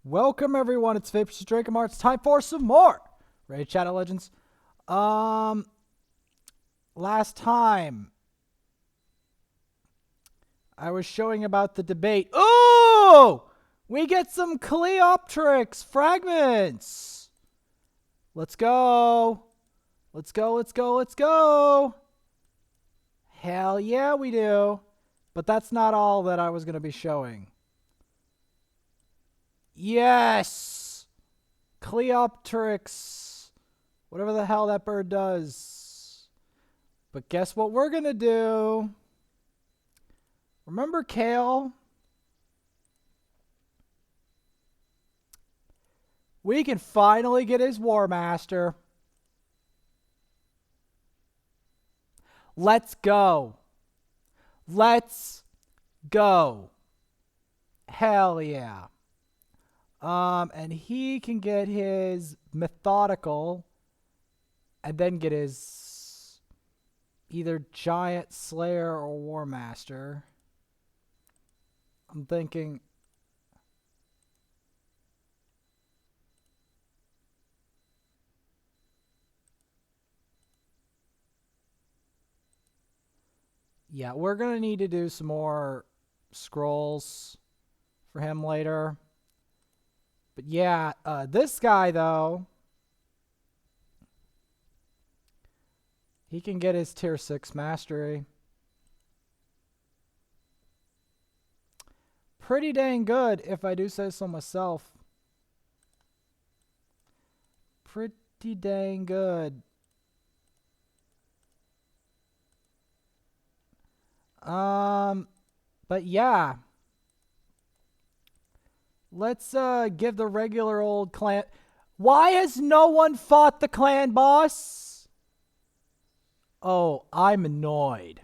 Welcome everyone, it's Vapors Drake and It's time for some more Raid Shadow Legends. Last time I was showing about the debate. Oh! We get some Cleoptrix fragments. Let's go. Let's go, let's go, let's go. Hell yeah, we do. But that's not all that I was going to be showing. Yes! Cleoptrix. Whatever the hell that bird does. But guess what we're going to do? Remember Kael? We can finally get his Warmaster. Let's go. Let's go. Hell yeah. And he can get his methodical and then get his either Giant Slayer or Warmaster. I'm thinking yeah, we're going to need to do some more scrolls for him later. But yeah, this guy, though, he can get his tier 6 mastery. Pretty dang good, if I do say so myself. Pretty dang good. But yeah. Let's give the regular old clan. Why has no one fought the clan boss? Oh, I'm annoyed.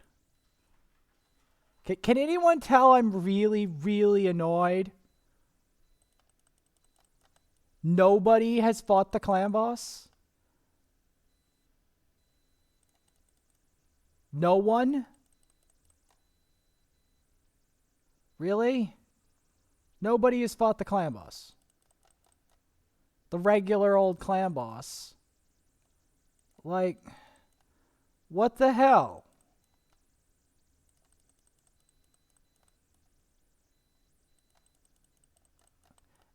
Can anyone tell I'm really, really annoyed? Nobody has fought the clan boss? No one? Really? Nobody has fought the clan boss. The regular old clan boss. Like, what the hell?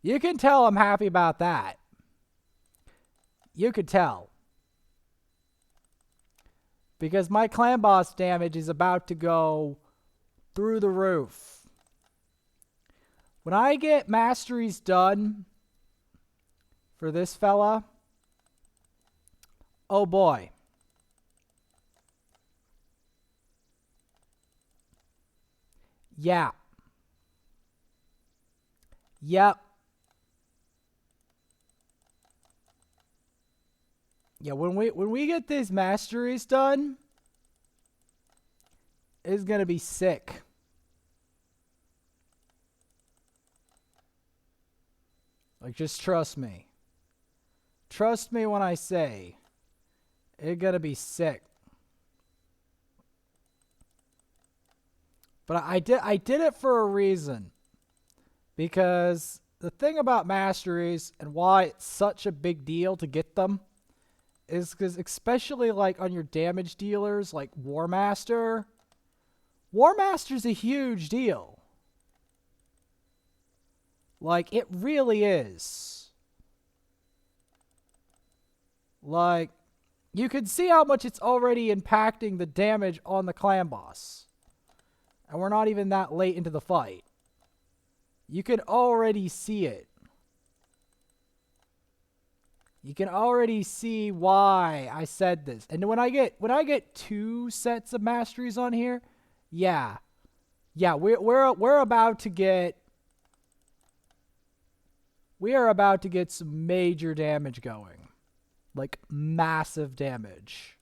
You can tell I'm happy about that. You could tell. Because my clan boss damage is about to go through the roof. When I get masteries done for this fella, oh boy. Yeah. Yep. Yeah, when we get these masteries done, it's gonna be sick. Like, just trust me. Trust me when I say it's gonna be sick. But I did it for a reason. Because the thing about masteries and why it's such a big deal to get them is because, especially like on your damage dealers like Warmaster, Warmaster's a huge deal. Like, it really is. Like, you can see how much it's already impacting the damage on the clan boss. And we're not even that late into the fight. You can already see it. You can already see why I said this. And when I get 2 sets of masteries on here, yeah. Yeah, we're about to get some major damage going. Like, massive damage.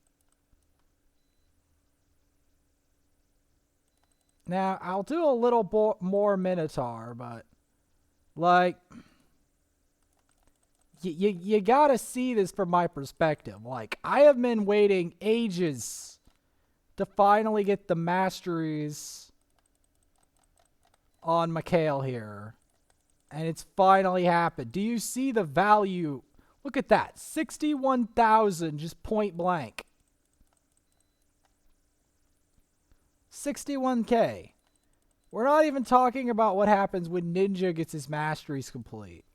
Now, I'll do a little more Minotaur, but, like, you gotta see this from my perspective. Like, I have been waiting ages to finally get the masteries on Kael here. And it's finally happened. Do you see the value? Look at that. 61,000 just point blank. 61K. We're not even talking about what happens when Ninja gets his masteries complete.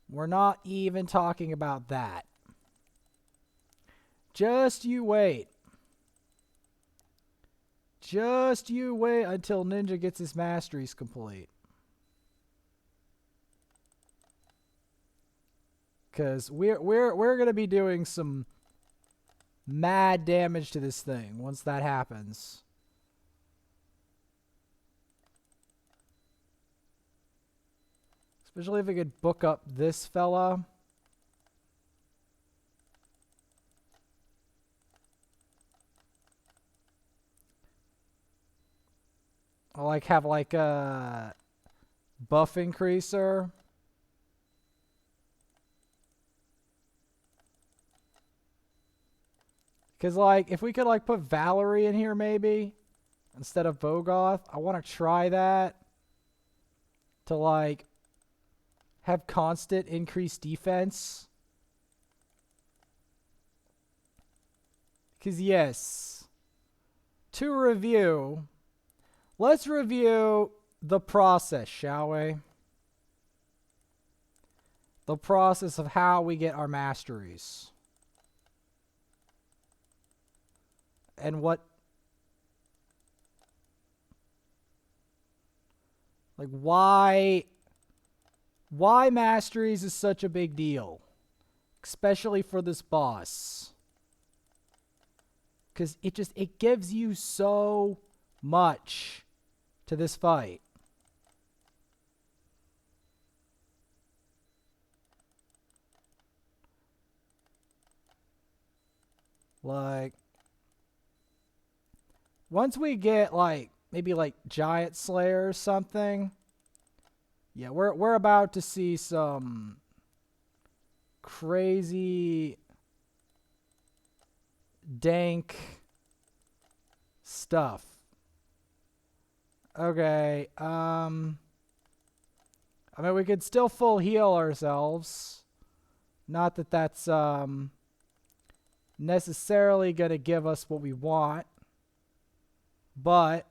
We're not even talking about that. Just you wait. Just you wait until Ninja gets his masteries complete. Because we're going to be doing some mad damage to this thing once that happens. Especially if we could book up this fella. I'll like have like a buff increaser. Because like if we could like put Valerie in here maybe instead of Vogoth, I want to try that to like have constant increased defense. Because yes, to review, let's review the process, shall we? The process of how we get our masteries. And what, like why masteries is such a big deal, especially for this boss. Because it gives you so much to this fight. Like, once we get like maybe like Giant Slayer or something, yeah, we're about to see some crazy dank stuff. Okay, I mean we could still full heal ourselves. Not that that's necessarily gonna give us what we want, but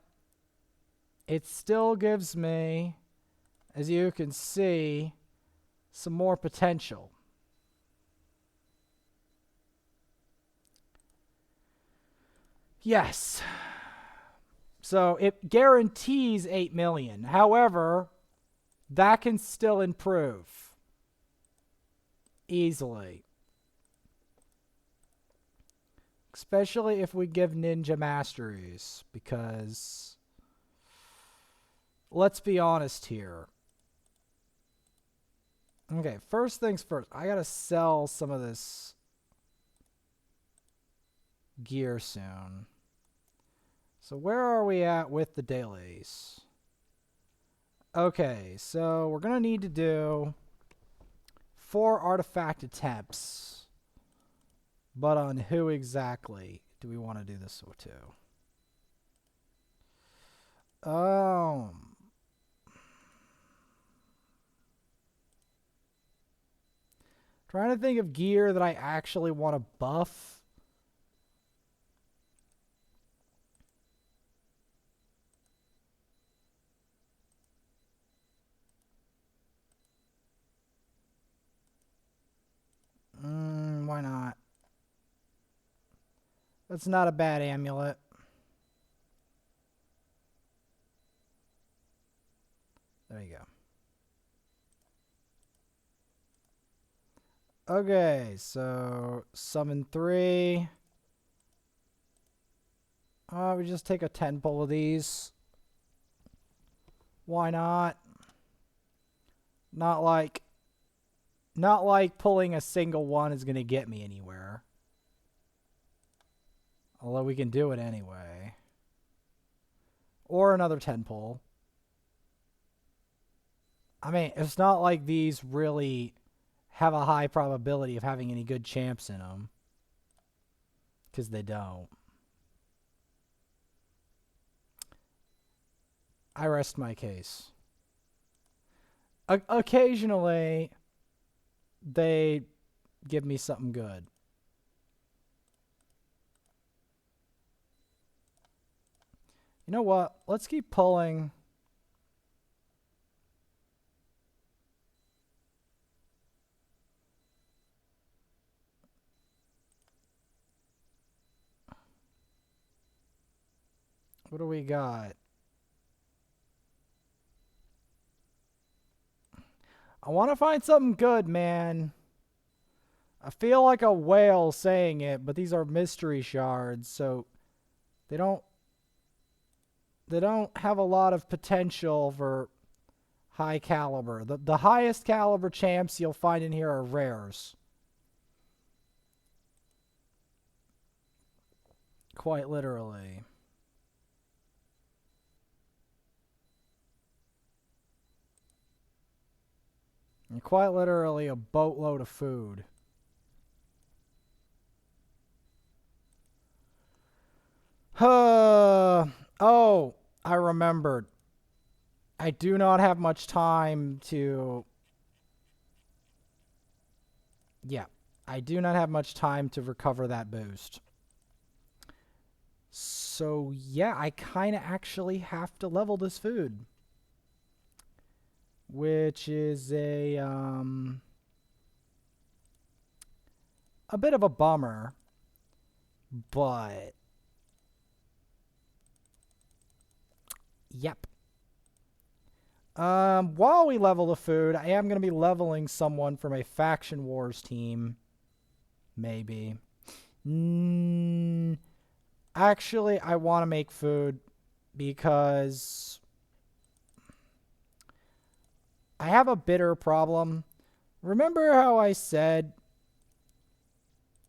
it still gives me, as you can see, some more potential. Yes. So it guarantees 8 million. However, that can still improve easily. Especially if we give Ninja masteries, because let's be honest here. Okay, first things first. I gotta sell some of this gear soon. So where are we at with the dailies? Okay, so we're gonna need to do 4 artifact attempts. But on who exactly do we want to do this to? Trying to think of gear that I actually want to buff. Why not? That's not a bad amulet. There you go. Okay, so summon 3. We just take a 10 pull of these. Why not? Not like pulling a single one is going to get me anywhere. Although we can do it anyway. Or another 10 pull. I mean, it's not like these really have a high probability of having any good champs in them. Because they don't. I rest my case. Occasionally, they give me something good. You know what? Let's keep pulling. What do we got? I want to find something good, man. I feel like a whale saying it, but these are mystery shards, so they don't have a lot of potential for high caliber. The highest caliber champs you'll find in here are rares. Quite literally. And quite literally a boatload of food. Oh, I remembered. I do not have much time to... Yeah, I do not have much time to recover that boost. So, yeah, I kind of actually have to level this food. Which is a bit of a bummer, but yep. While we level the food, I am going to be leveling someone from a Faction Wars team. Maybe. Actually, I want to make food because I have a bitter problem. Remember how I said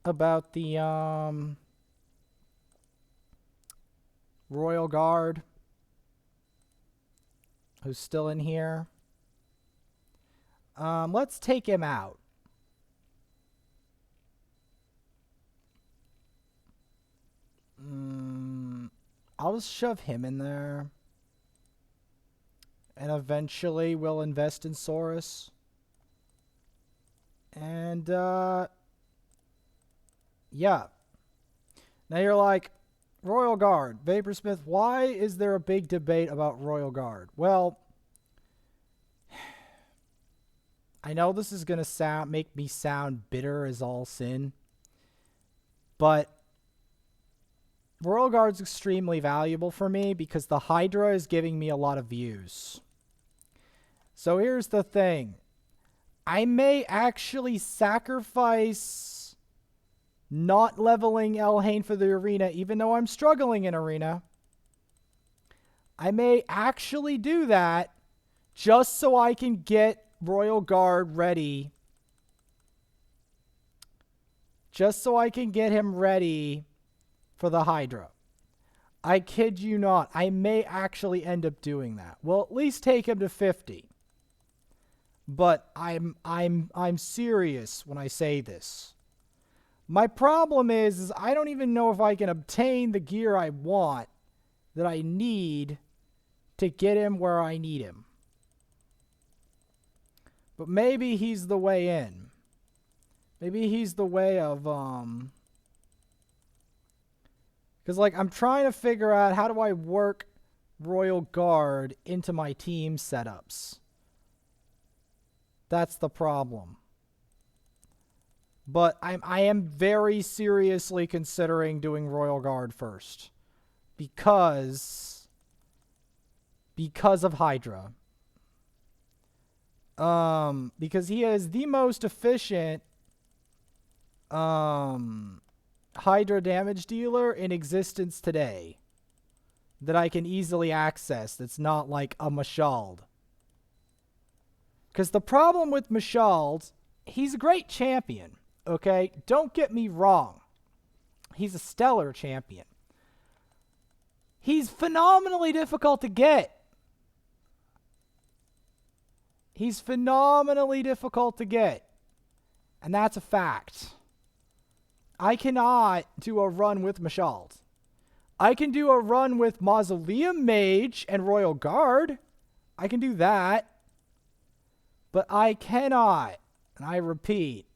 about the Royal Guard who's still in here? Let's take him out. I'll just shove him in there. And eventually we'll invest in Saurus. And, yeah. Now you're like, Royal Guard, Vaporsmith, why is there a big debate about Royal Guard? Well, I know this is going to make me sound bitter as all sin, but Royal Guard's extremely valuable for me because the Hydra is giving me a lot of views. So here's the thing. I may actually sacrifice not leveling Elhain for the arena, even though I'm struggling in arena. I may actually do that just so I can get Royal Guard ready. Just so I can get him ready for the Hydra. I kid you not. I may actually end up doing that. We'll at least take him to 50. But I'm serious when I say this. My problem is I don't even know if I can obtain the gear I want that I need to get him where I need him. But maybe he's the way in. Maybe he's the way of because, like, I'm trying to figure out how do I work Royal Guard into my team setups. That's the problem. But I am very seriously considering doing Royal Guard first. Because of Hydra. Because he is the most efficient Hydra damage dealer in existence today that I can easily access that's not like a Mashald. Because the problem with Mashald, he's a great champion, okay? Don't get me wrong. He's a stellar champion. He's phenomenally difficult to get. He's phenomenally difficult to get. And that's a fact. I cannot do a run with Mashald. I can do a run with Mausoleum Mage and Royal Guard. I can do that. But I cannot, and I repeat,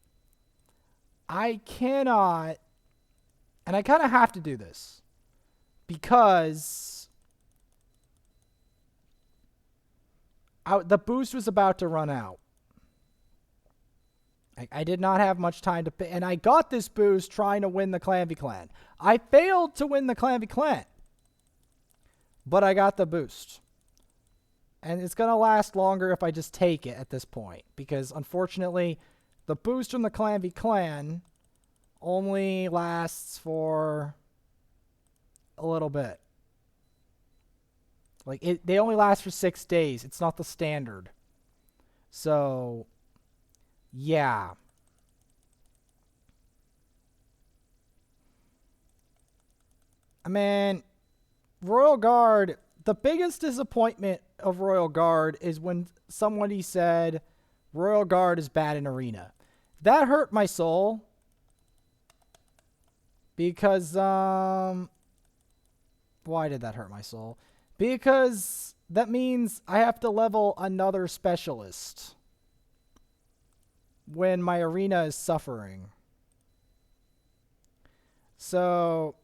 I cannot, and I kind of have to do this because the boost was about to run out. I did not have much time to pay, and I got this boost trying to win the Clan v Clan. I failed to win the Clan v Clan, but I got the boost. And it's going to last longer if I just take it at this point, because unfortunately, the boost from the Clan v Clan only lasts for a little bit. Like, they only last for 6 days. It's not the standard. So, yeah. I mean, Royal Guard, the biggest disappointment of Royal Guard is when somebody said Royal Guard is bad in Arena. That hurt my soul. Because, why did that hurt my soul? Because that means I have to level another specialist when my arena is suffering. So,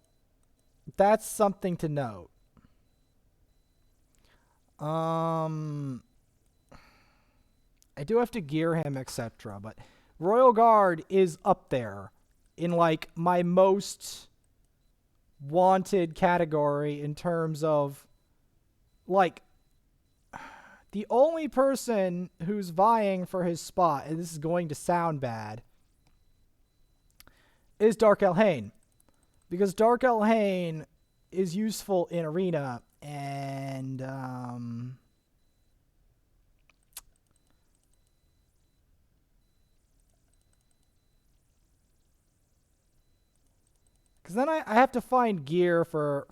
that's something to note. I do have to gear him, etc. But Royal Guard is up there in like my most wanted category in terms of like the only person who's vying for his spot, and this is going to sound bad, is Dark Elhain. Because Dark Elhain is useful in Arena, and because then I have to find gear for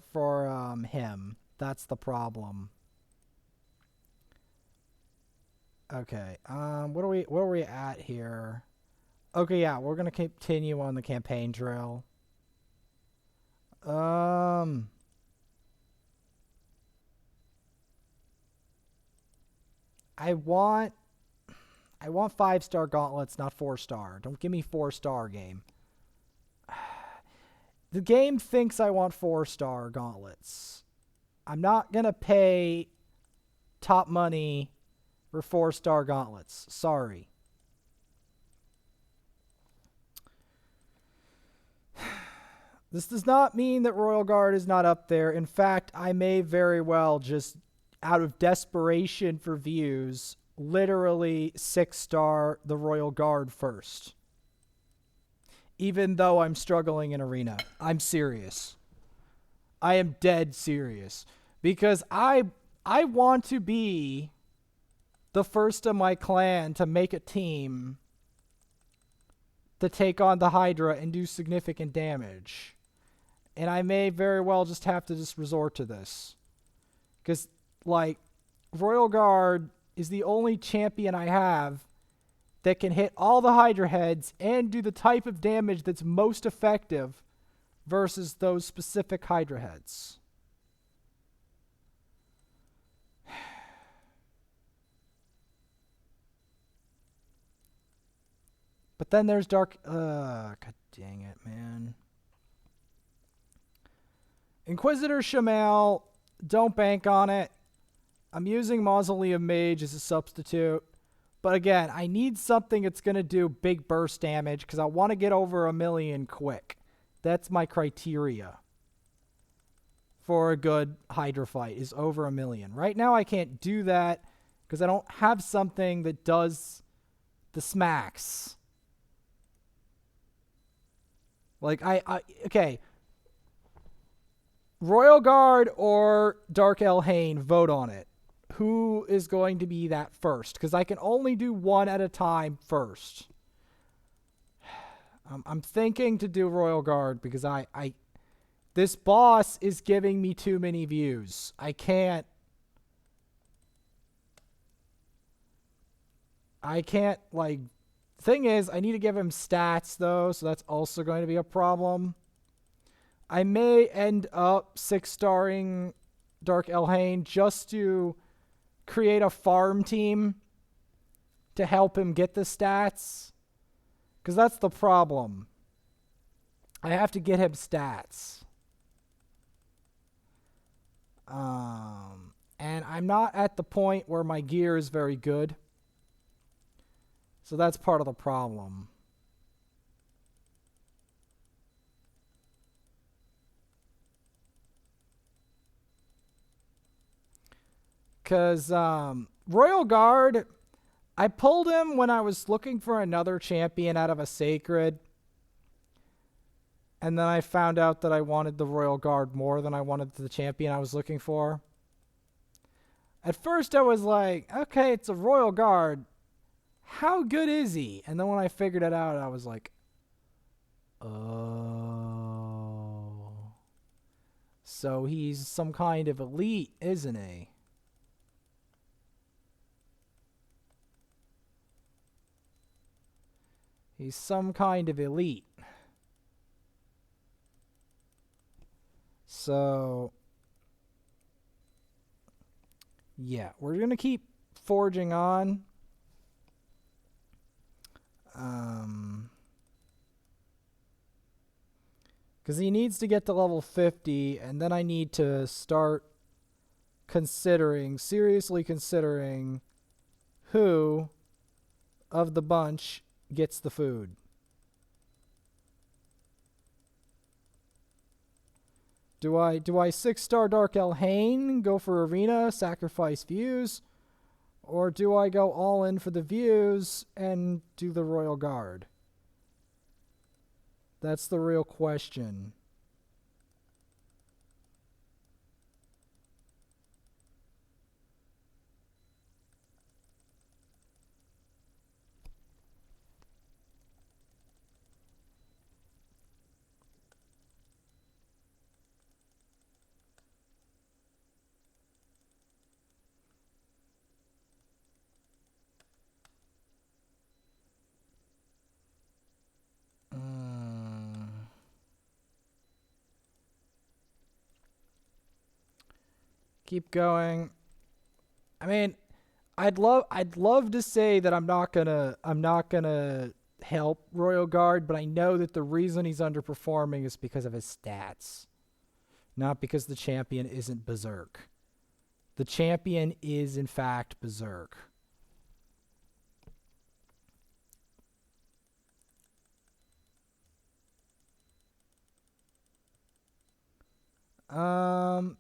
him. That's the problem. Okay. What are we at here? Okay, yeah, we're gonna continue on the campaign trail. I want 5-star gauntlets, not 4-star. Don't give me 4-star game. The game thinks I want 4-star gauntlets. I'm not gonna pay top money for 4-star gauntlets. Sorry. This does not mean that Royal Guard is not up there. In fact, I may very well just, out of desperation for views, literally 6-star the Royal Guard first. Even though I'm struggling in Arena. I'm serious. I am dead serious. Because I want to be the first of my clan to make a team to take on the Hydra and do significant damage. And I may very well just have to just resort to this. Because, like, Royal Guard is the only champion I have that can hit all the Hydra heads and do the type of damage that's most effective versus those specific Hydra heads. But then there's Dark... God dang it, man. Inquisitor Shamal, don't bank on it. I'm using Mausoleum Mage as a substitute. But again, I need something that's going to do big burst damage because I want to get over 1 million quick. That's my criteria for a good Hydra fight, is over 1 million. Right now I can't do that because I don't have something that does the smacks. Like, okay. Royal Guard or Dark Elhain, vote on it. Who is going to be that first? Because I can only do one at a time first. I'm thinking to do Royal Guard because this boss is giving me too many views. I can't, like, thing is, I need to give him stats, though, so that's also going to be a problem. I may end up 6-starring Dark Elhain just to create a farm team to help him get the stats. Because that's the problem. I have to get him stats. And I'm not at the point where my gear is very good. So that's part of the problem. Because Royal Guard, I pulled him when I was looking for another champion out of a Sacred. And then I found out that I wanted the Royal Guard more than I wanted the champion I was looking for. At first I was like, okay, it's a Royal Guard. How good is he? And then when I figured it out, I was like, oh. So he's some kind of elite, isn't he? He's some kind of elite. So, yeah, we're going to keep forging on. Because he needs to get to level 50, and then I need to start seriously considering who of the bunch gets the food. Do I 6-star Dark Elhain, go for arena, sacrifice views, or do I go all in for the views and do the Royal Guard? That's the real question. Keep going. I mean, I'd love to say that I'm not gonna help Royal Guard, but I know that the reason he's underperforming is because of his stats, not because the champion isn't berserk. The champion is in fact berserk.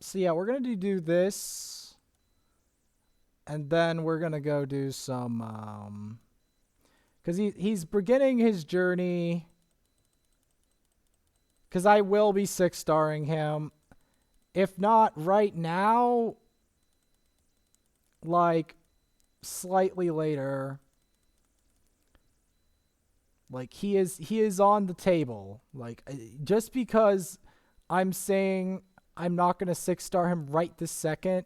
So yeah, we're gonna do this, and then we're gonna go do some because he's beginning his journey. Because I will be 6-starring him, if not right now, like slightly later. Like he is on the table. Like just because I'm saying I'm not going to 6-star him right this second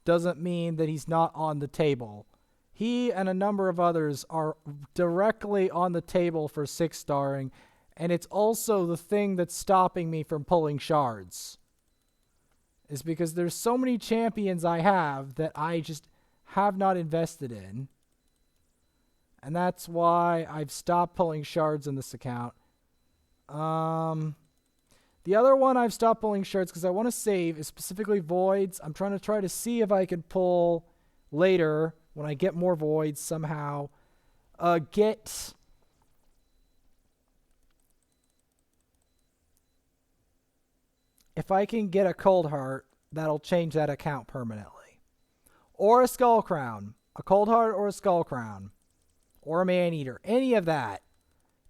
doesn't mean that he's not on the table. He and a number of others are directly on the table for 6-starring, and it's also the thing that's stopping me from pulling shards. Is because there's so many champions I have that I just have not invested in. And that's why I've stopped pulling shards in this account. The other one I've stopped pulling shards because I want to save is specifically voids. I'm trying to see if I can pull later when I get more voids somehow. If I can get a Cold Heart, that'll change that account permanently. Or a Skull Crown. A Cold Heart or a Skull Crown. Or a Man-Eater. Any of that.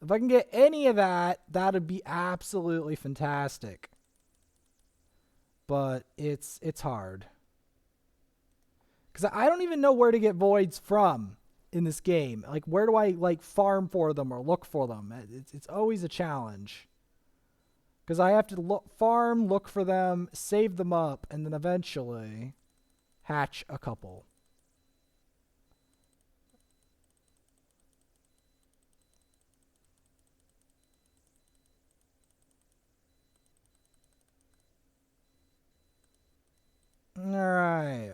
If I can get any of that, that'd be absolutely fantastic. But it's hard. Because I don't even know where to get voids from in this game. Like, where do I, like, farm for them or look for them? It's always a challenge. Because I have to farm, look for them, save them up, and then eventually hatch a couple. Alright.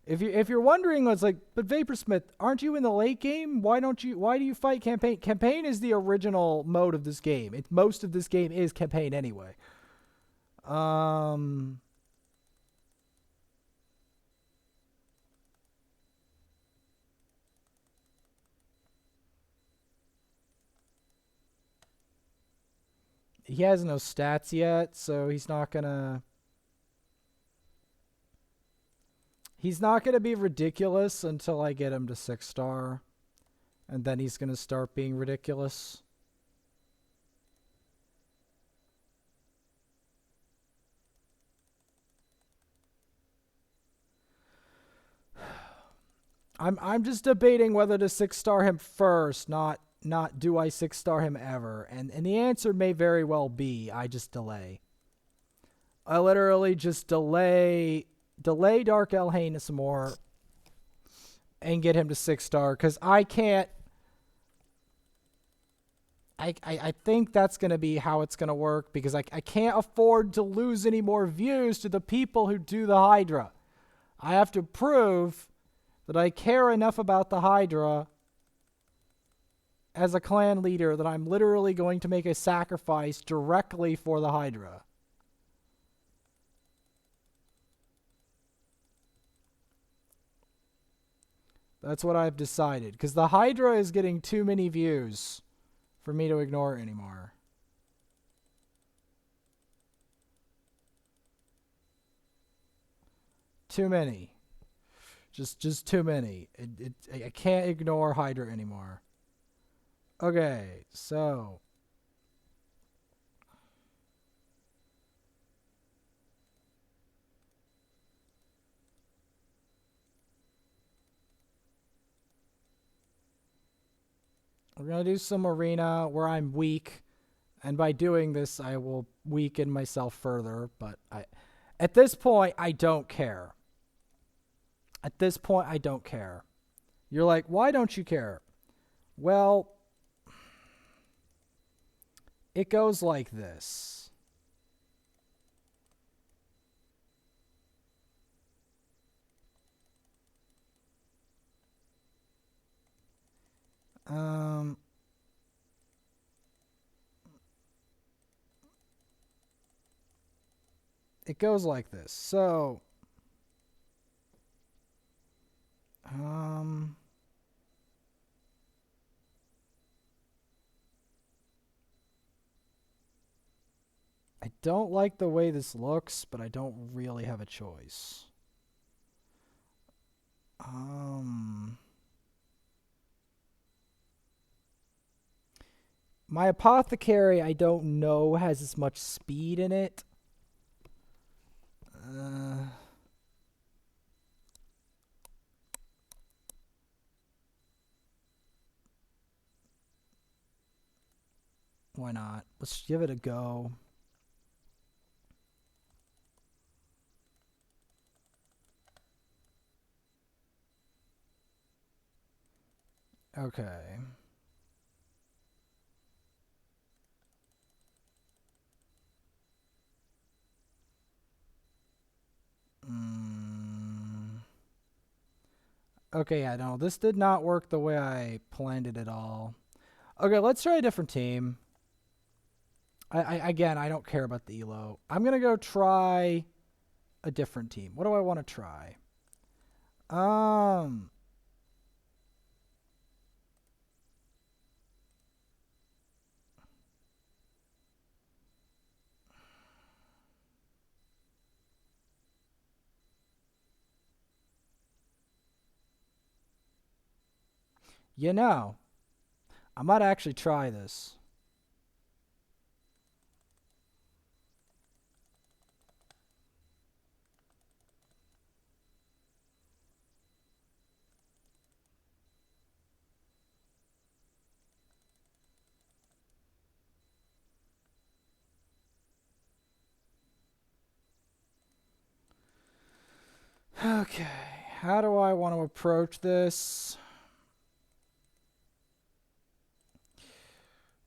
If you're wondering, it's like, but Vaporsmith, aren't you in the late game? Why do you fight campaign? Campaign is the original mode of this game. Most of this game is campaign anyway. He has no stats yet, so he's not gonna be ridiculous until I get him to 6-star. And then he's gonna start being ridiculous. I'm just debating whether to 6-star him first, not do I 6-star him ever. And the answer may very well be I just delay. I literally just delay Dark Elhain some more and get him to 6-star, because I can't. I think that's going to be how it's going to work, because I can't afford to lose any more views to the people who do the Hydra. I have to prove that I care enough about the Hydra as a clan leader that I'm literally going to make a sacrifice directly for the Hydra. That's what I've decided, because the Hydra is getting too many views for me to ignore it anymore. Too many. Just too many. I can't ignore Hydra anymore. Okay, so we're going to do some arena where I'm weak, and by doing this I will weaken myself further, but at this point I don't care. At this point I don't care. You're like, why don't you care? Well, it goes like this. It goes like this. So, I don't like the way this looks, but I don't really have a choice. My apothecary, I don't know, has as much speed in it. Why not? Let's give it a go. Okay. Okay, yeah, no, this did not work the way I planned it at all. Okay, let's try a different team. Again, I don't care about the elo. I'm gonna go try a different team. What do I want to try? You know, I might actually try this. Okay, how do I want to approach this?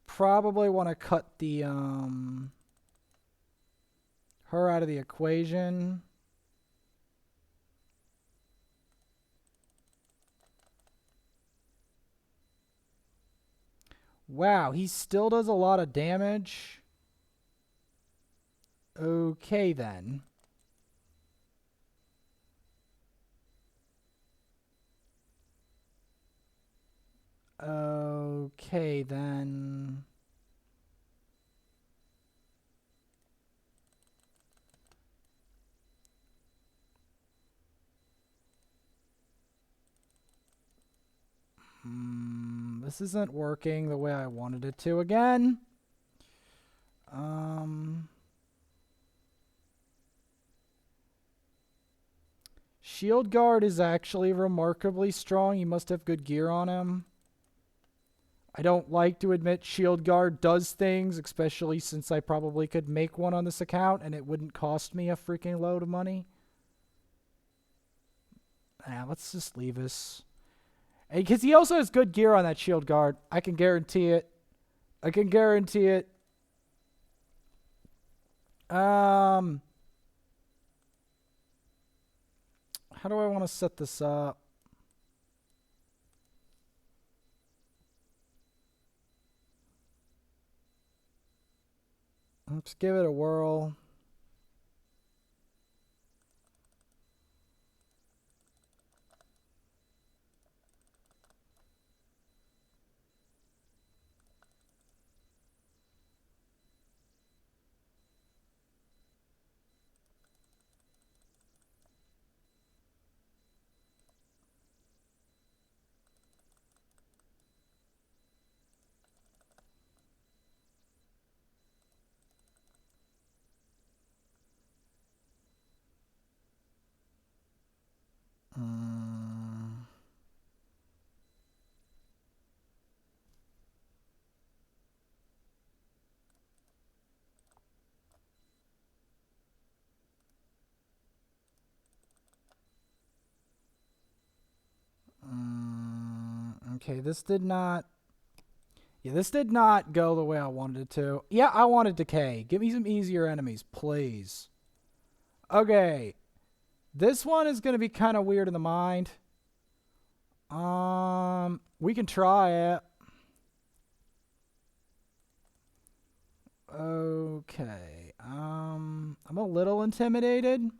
Probably want to cut the her out of the equation. Wow, he still does a lot of damage. Okay, then. Okay, then. This isn't working the way I wanted it to again. Shield Guard is actually remarkably strong. He must have good gear on him. I don't like to admit Shield Guard does things, especially since I probably could make one on this account and it wouldn't cost me a freaking load of money. Let's just leave this. Because he also has good gear on that Shield Guard. I can guarantee it. I can guarantee it. How do I want to set this up? Let's give it a whirl. Okay, this did not... Yeah, this did not go the way I wanted it to. Yeah, I wanted decay. Give me some easier enemies, please. Okay. This one is going to be kind of weird in the mind. We can try it. Okay. I'm a little intimidated.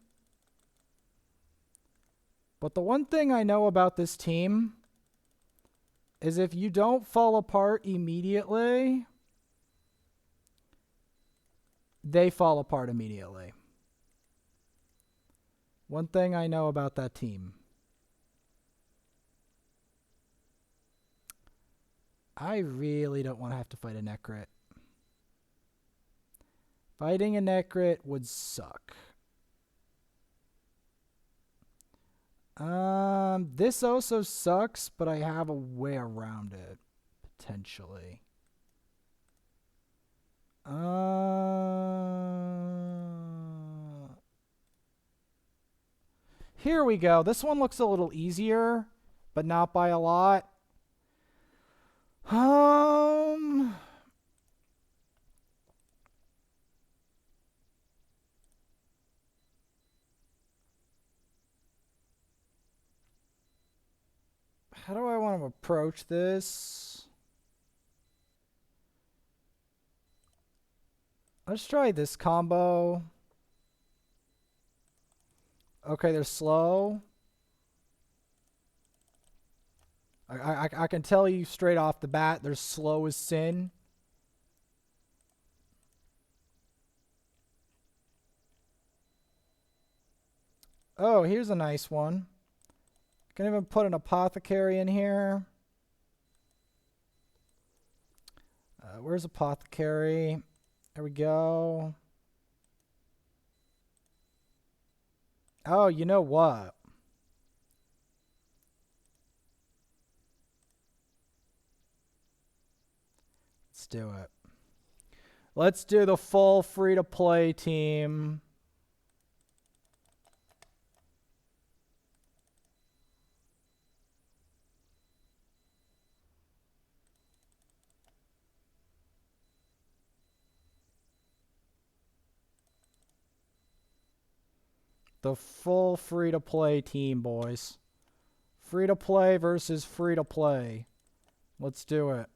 But the one thing I know about this team is if you don't fall apart immediately, they fall apart immediately. One thing I know about that team. I really don't want to have to fight a Necrit. Fighting a Necrit would suck. This also sucks, but I have a way around it, potentially. Here we go. This one looks a little easier, but not by a lot. How do I want to approach this? Let's try this combo. Okay, they're slow. I can tell you straight off the bat, they're slow as sin. Oh, here's a nice one. Can even put an apothecary in here. Where's apothecary? There we go. Oh, you know what? Let's do it. Let's do the full free-to-play team. The full free-to-play team, boys. Free-to-play versus free-to-play. Let's do it.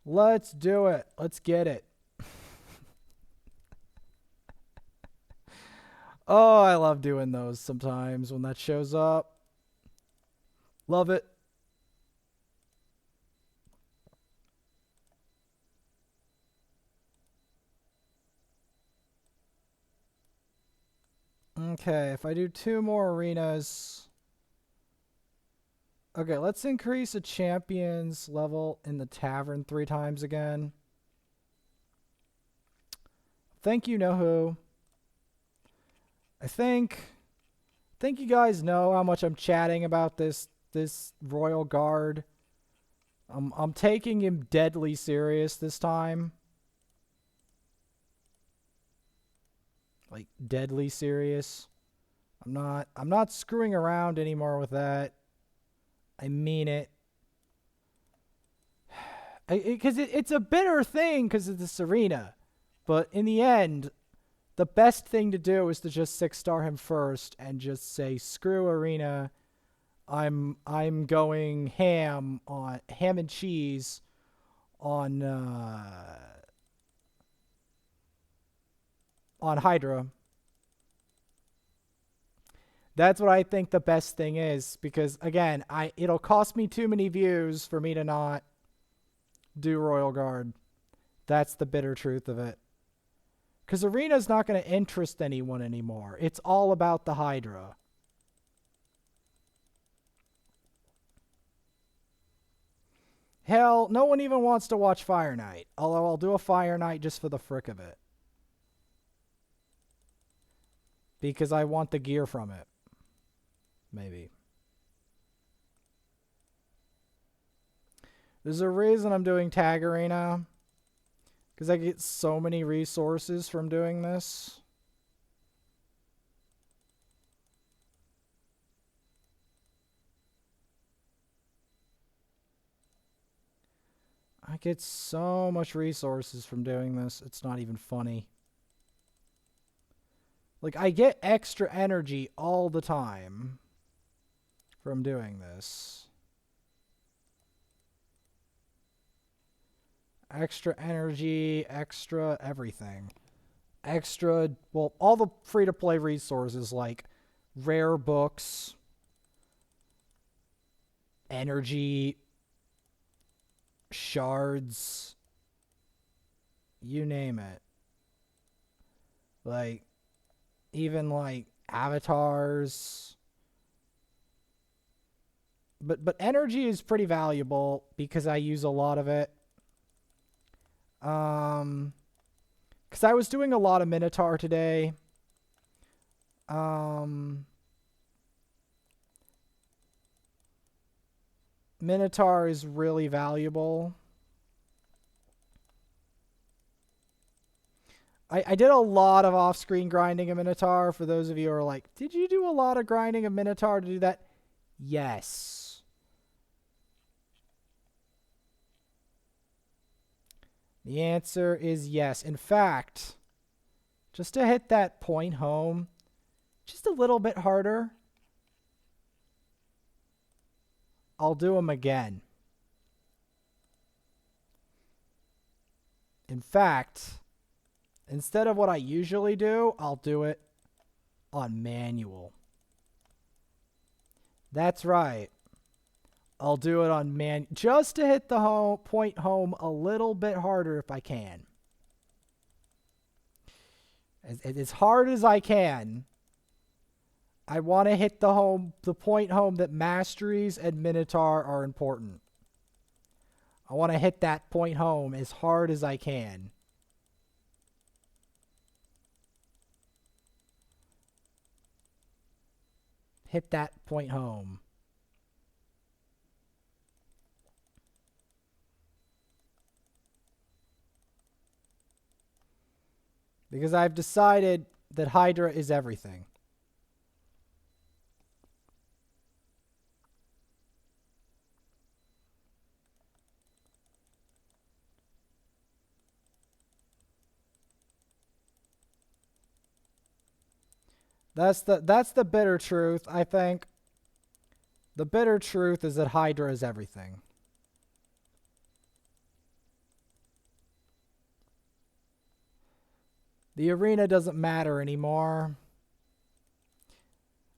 Let's do it. Let's get it. Oh, I love doing those sometimes when that shows up. Love it. Okay, if I do 2 more arenas. Okay, let's increase a champion's level in the tavern 3 times again. Thank you, know who. I think you guys know how much I'm chatting about this royal guard. I'm taking him deadly serious this time. Like deadly serious. I'm not screwing around anymore with that. I mean it. Because it's a bitter thing because of this arena. But in the end, the best thing to do is to just 6-star him first and just say, screw arena. I'm going ham and cheese on Hydra. That's what I think the best thing is, because again, it'll cost me too many views for me to not do Royal Guard. That's the bitter truth of it. Because Arena's not going to interest anyone anymore. It's all about the Hydra. Hell, no one even wants to watch Fire Knight. Although I'll do a Fire Knight just for the frick of it. Because I want the gear from it. Maybe. There's a reason I'm doing Tag Arena. Because I get so many resources from doing this. I get so much resources from doing this. It's not even funny. Like, I get extra energy all the time from doing this. Extra energy, extra everything. Extra, well, all the free-to-play resources like rare books, energy, shards, you name it. Like, even like avatars. But energy is pretty valuable because I use a lot of it. Because I was doing a lot of Minotaur today. Minotaur is really valuable. I did a lot of off-screen grinding of Minotaur. For those of you who are like, did you do a lot of grinding of Minotaur to do that? Yes. The answer is yes. In fact, just to hit that point home, just a little bit harder, I'll do them again. In fact, instead of what I usually do, I'll do it on manual. That's right. I'll do it on just to hit the point home a little bit harder if I can. As hard as I can. I want to hit the point home that masteries and Minotaur are important. I want to hit that point home as hard as I can. Hit that point home. Because I've decided that Hydra is everything. That's the bitter truth, I think. The bitter truth is that Hydra is everything. The arena doesn't matter anymore.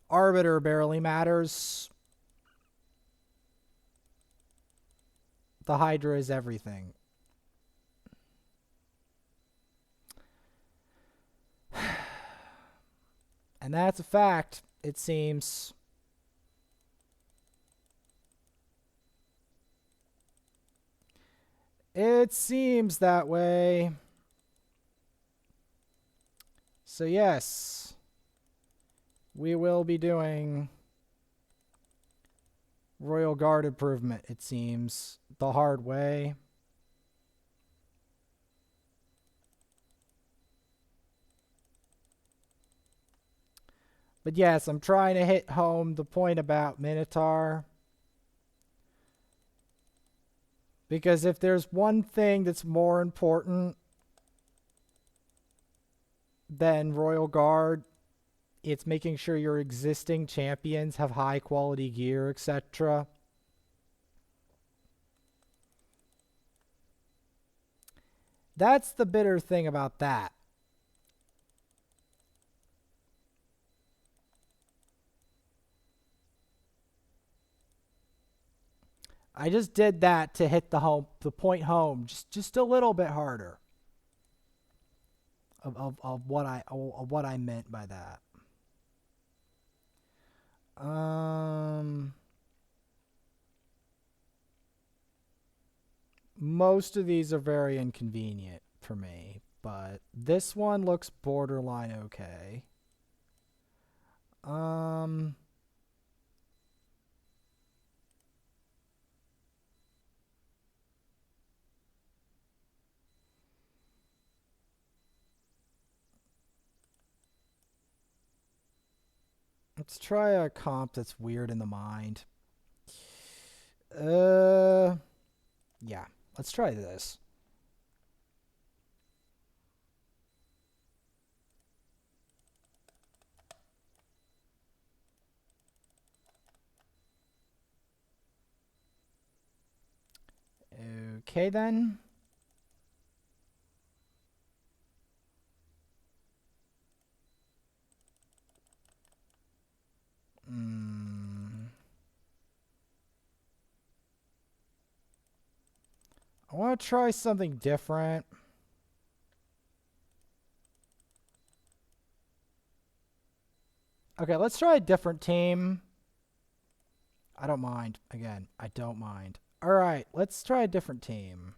Arbiter barely matters. The Hydra is everything. And that's a fact, it seems. It seems that way. So yes, we will be doing Royal Guard improvement, it seems, the hard way. But yes, I'm trying to hit home the point about Minotaur. Because if there's one thing that's more important than Royal Guard, it's making sure your existing champions have high quality gear, etc. That's the bitter thing about that. I just did that to hit the point home, just a little bit harder of what I meant by that. Most of these are very inconvenient for me, but this one looks borderline okay. Let's try a comp that's weird in the mind. Yeah, let's try this. Okay then. I want to try something different. Okay, let's try a different team. I don't mind. Again, I don't mind. Alright, let's try a different team.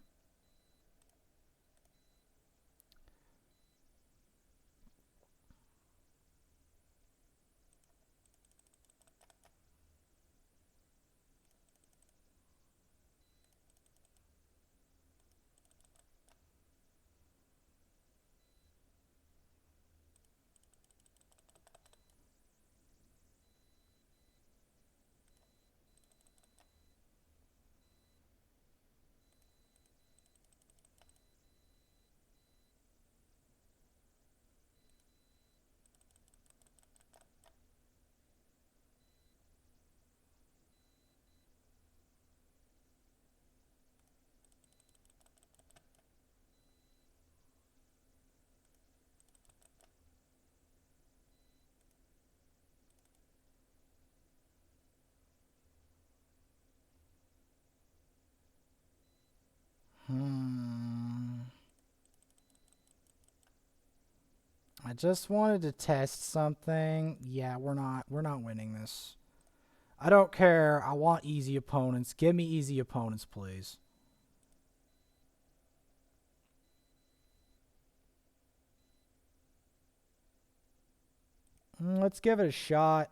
I just wanted to test something. Yeah, we're not winning this. I don't care. I want easy opponents. Give me easy opponents, please. Let's give it a shot.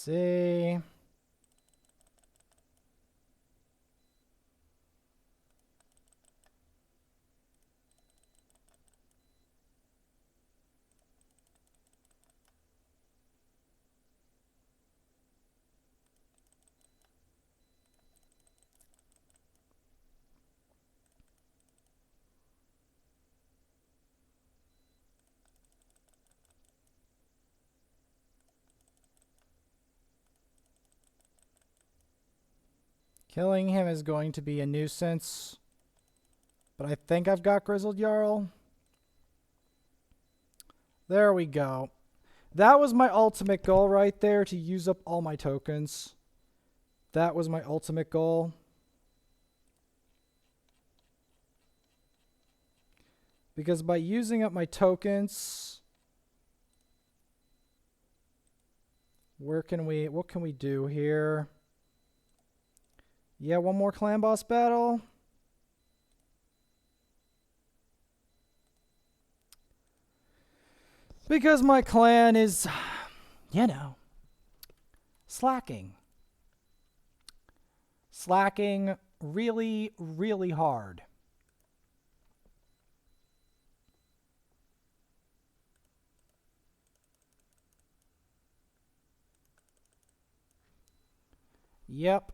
see. Killing him is going to be a nuisance. But I think I've got Grizzled Jarl. There we go. That was my ultimate goal right there, to use up all my tokens. That was my ultimate goal. Because by using up my tokens, what can we do here? Yeah, one more clan boss battle. Because my clan is, you know, slacking. Slacking really, really hard. Yep.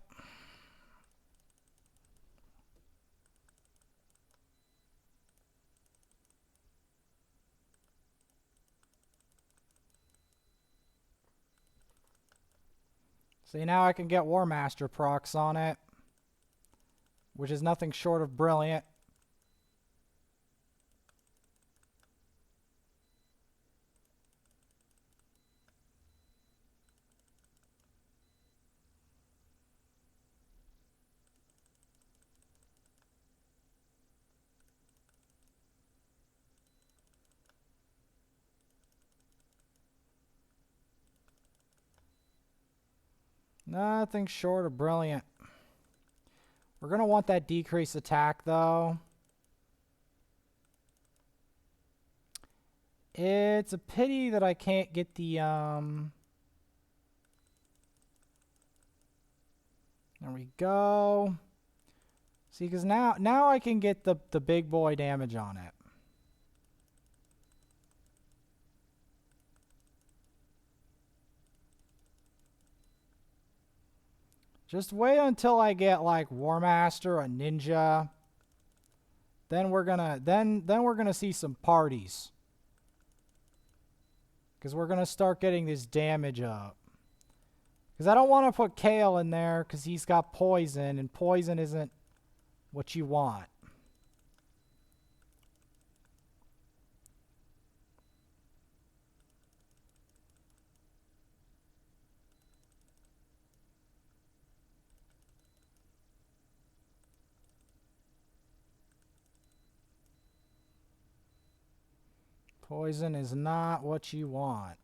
See, now I can get Warmaster procs on it, which is nothing short of brilliant. Nothing short of brilliant. We're going to want that decreased attack, though. It's a pity that I can't get the, There we go. See, because now I can get the big boy damage on it. Just wait until I get like Warmaster, a ninja. Then we're gonna see some parties. Because we're gonna start getting this damage up. Because I don't want to put Kael in there because he's got poison, and poison isn't what you want. Poison is not what you want.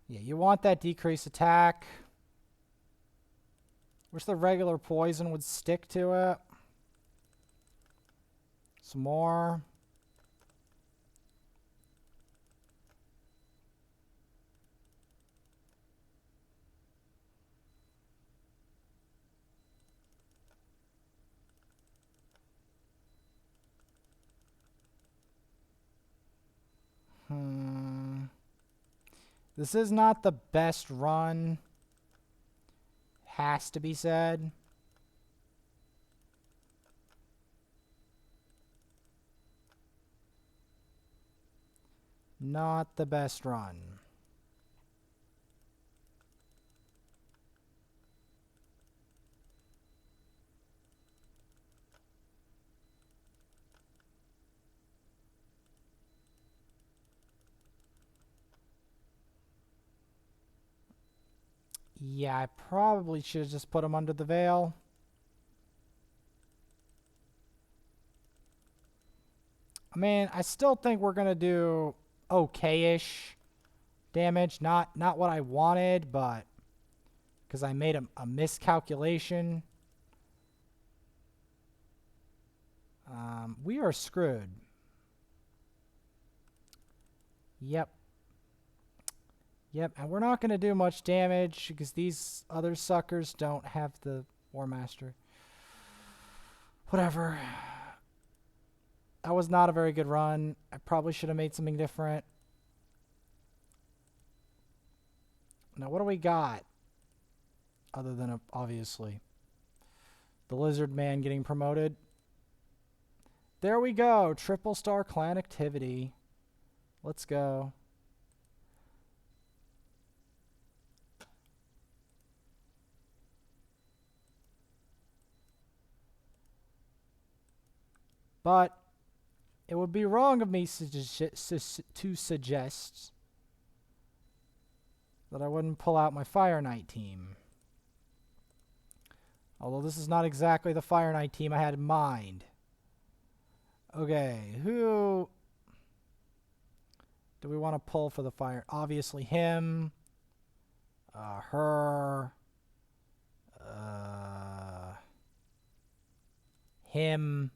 Yeah, you want that decreased attack. Wish the regular poison would stick to it. Some more. This is not the best run. Has to be said. Not the best run. Yeah, I probably should have just put him under the veil. mean, I still think we're going to do okay-ish damage. Not what I wanted, but because I made a miscalculation. We are screwed. Yep. Yep, and we're not going to do much damage because these other suckers don't have the Warmaster. Whatever. That was not a very good run. I probably should have made something different. Now, what do we got? Other than, obviously, the Lizard Man getting promoted. There we go. Triple star clan activity. Let's go. But it would be wrong of me to suggest that I wouldn't pull out my Fire Knight team. Although this is not exactly the Fire Knight team I had in mind. Okay, who do we want to pull for the fire? Obviously him, her, him,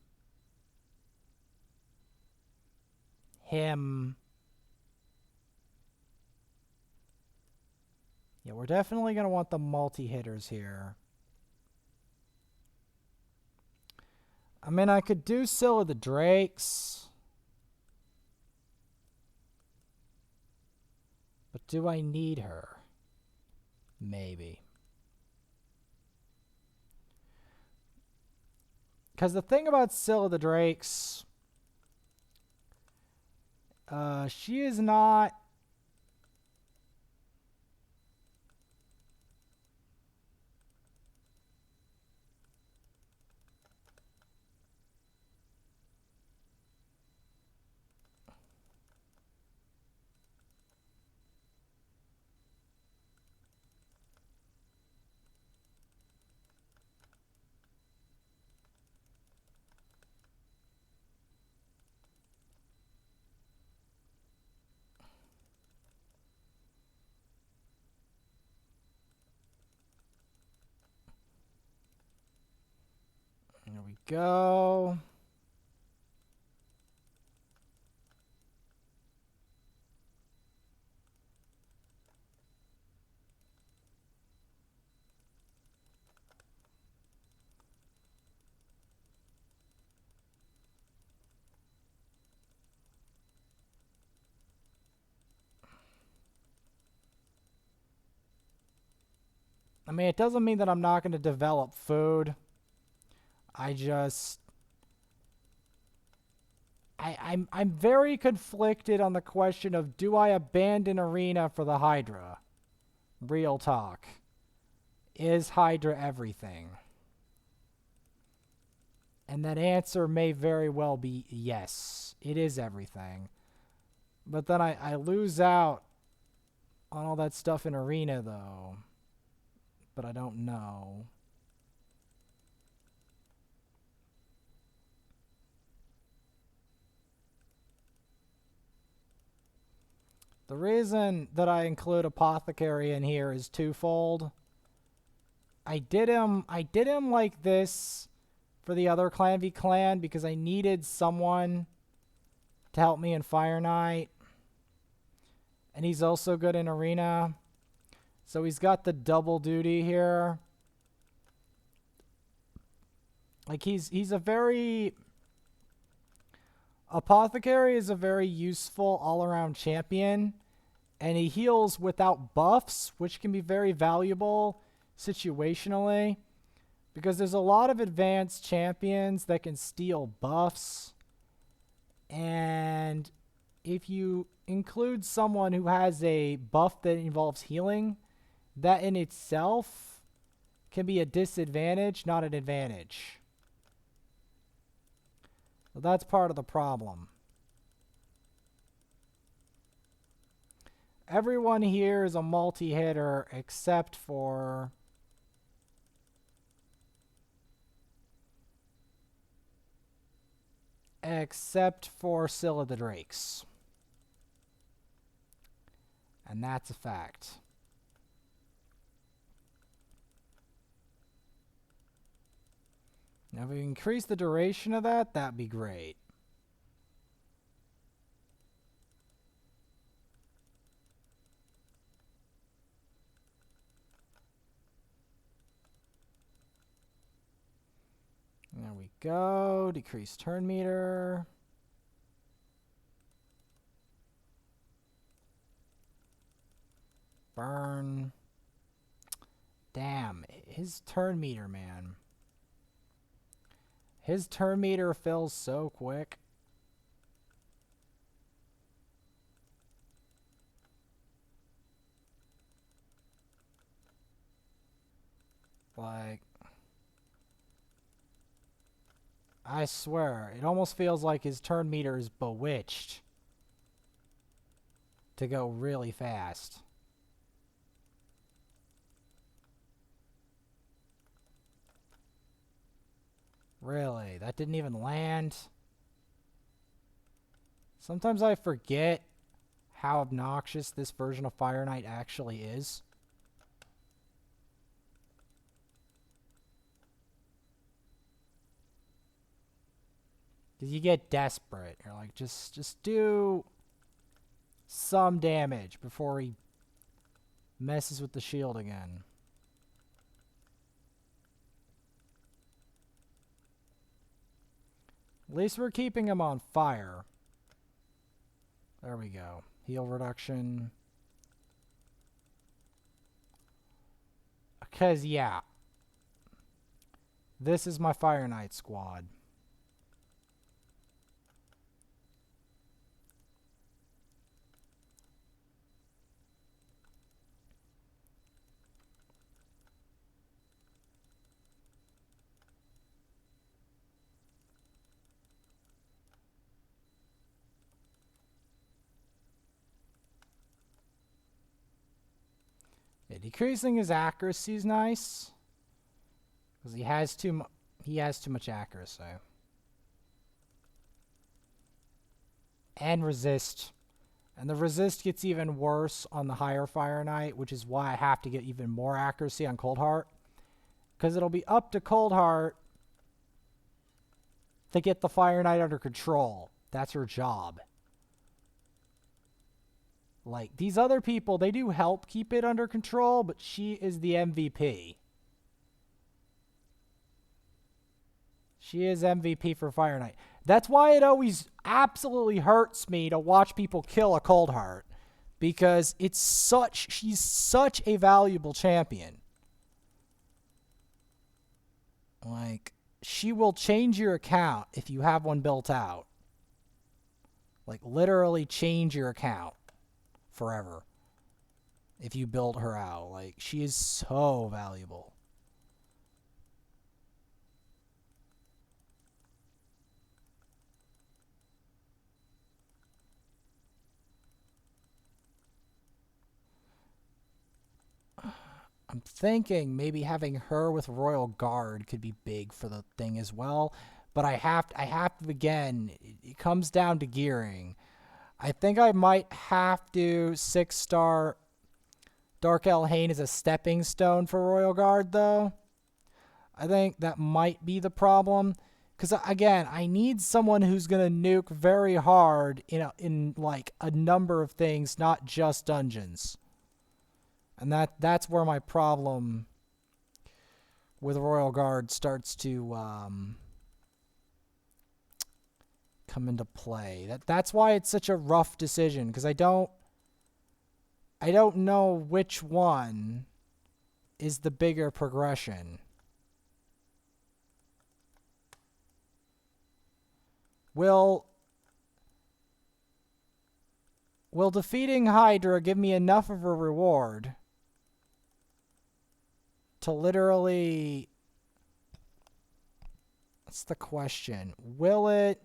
him. Yeah, we're definitely going to want the multi-hitters here. I mean, I could do Scylla the Drakes. But do I need her? Maybe. Because the thing about Scylla the Drakes, she is not... There we go. I mean, it doesn't mean that I'm not going to develop food. I'm very conflicted on the question of, do I abandon Arena for the Hydra? Real talk. Is Hydra everything? And that answer may very well be yes. It is everything. But then I lose out on all that stuff in Arena, though. But I don't know. The reason that I include Apothecary in here is twofold. I did him like this for the other Clan v Clan because I needed someone to help me in Fire Knight. And he's also good in Arena. So he's got the double duty here. Like he's a very... Apothecary is a very useful all-around champion. And he heals without buffs, which can be very valuable situationally. Because there's a lot of advanced champions that can steal buffs. And if you include someone who has a buff that involves healing, that in itself can be a disadvantage, not an advantage. So that's part of the problem. Everyone here is a multi-hitter except for... except for Scylla the Drakes. And that's a fact. Now, if we increase the duration of that, that'd be great. There we go. Decrease turn meter. Burn. Damn, his turn meter, man. His turn meter fills so quick. Like, I swear, it almost feels like his turn meter is bewitched to go really fast. Really? That didn't even land? Sometimes I forget how obnoxious this version of Fire Knight actually is. Because you get desperate. You're like, just do some damage before he messes with the shield again. At least we're keeping him on fire. There we go. Heal reduction. Because, yeah. This is my Fire Knight squad. Yeah, decreasing his accuracy is nice. Because he has too much accuracy. And resist. And the resist gets even worse on the higher Fire Knight, which is why I have to get even more accuracy on Cold Heart. Because it'll be up to Cold Heart to get the Fire Knight under control. That's her job. Like, these other people, they do help keep it under control, but she is the MVP. She is MVP for Fire Knight. That's why it always absolutely hurts me to watch people kill a Cold Heart. Because she's such a valuable champion. Like, she will change your account if you have one built out. Like, literally change your account forever if you build her out. Like, she is so valuable. I'm thinking maybe having her with Royal Guard could be big for the thing as well. But I have to again, it comes down to gearing. I think I might have to 6-star Dark Elhain as a stepping stone for Royal Guard, though. I think that might be the problem. Because, again, I need someone who's going to nuke very hard in like, a number of things, not just dungeons. And that's where my problem with Royal Guard starts to come into play. That's why it's such a rough decision, because I don't know which one is the bigger progression. Will defeating Hydra give me enough of a reward to literally... That's the question. Will it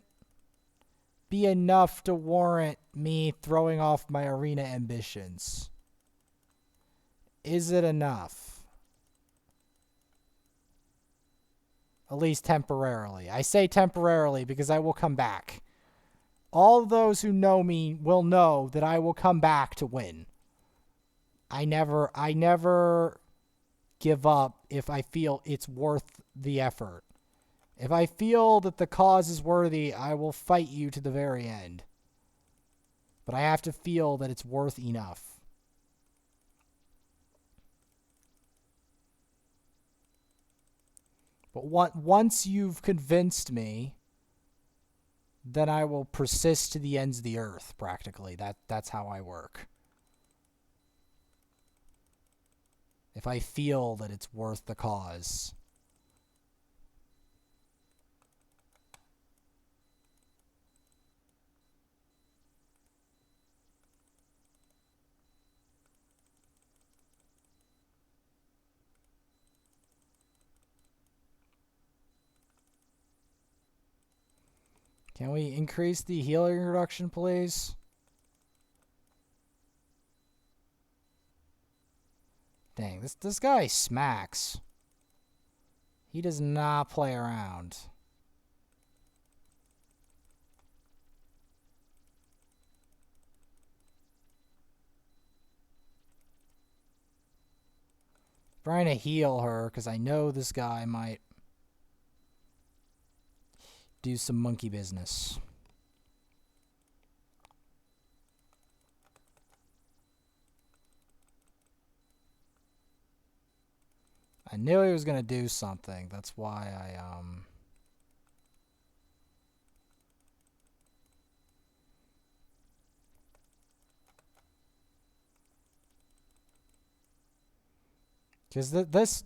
be enough to warrant me throwing off my arena ambitions? Is it enough? At least temporarily. I say temporarily because I will come back. All of those who know me will know that I will come back to win. I never give up if I feel it's worth the effort. If I feel that the cause is worthy, I will fight you to the very end. But I have to feel that it's worth enough. But once you've convinced me, then I will persist to the ends of the earth, practically. That's how I work. If I feel that it's worth the cause. Can we increase the healing reduction, please? Dang, this guy smacks. He does not play around. Trying to heal her because I know this guy might do some monkey business. I knew he was going to do something. That's why I, because this...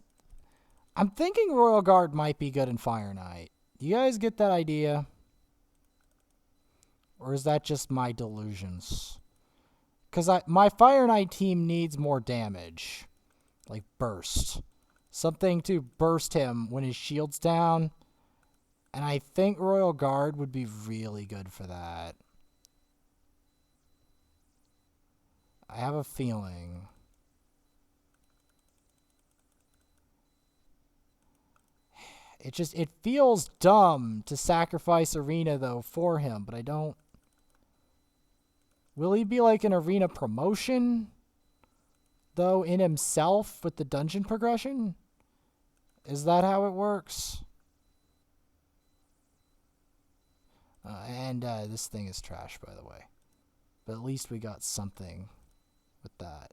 I'm thinking Royal Guard might be good in Fire Knight. Do you guys get that idea? Or is that just my delusions? Because my Fire Knight team needs more damage. Like burst. Something to burst him when his shield's down. And I think Royal Guard would be really good for that. I have a feeling. It feels dumb to sacrifice Arena, though, for him, but I don't... Will he be like an Arena promotion, though, in himself with the dungeon progression? Is that how it works? This thing is trash, by the way. But at least we got something with that.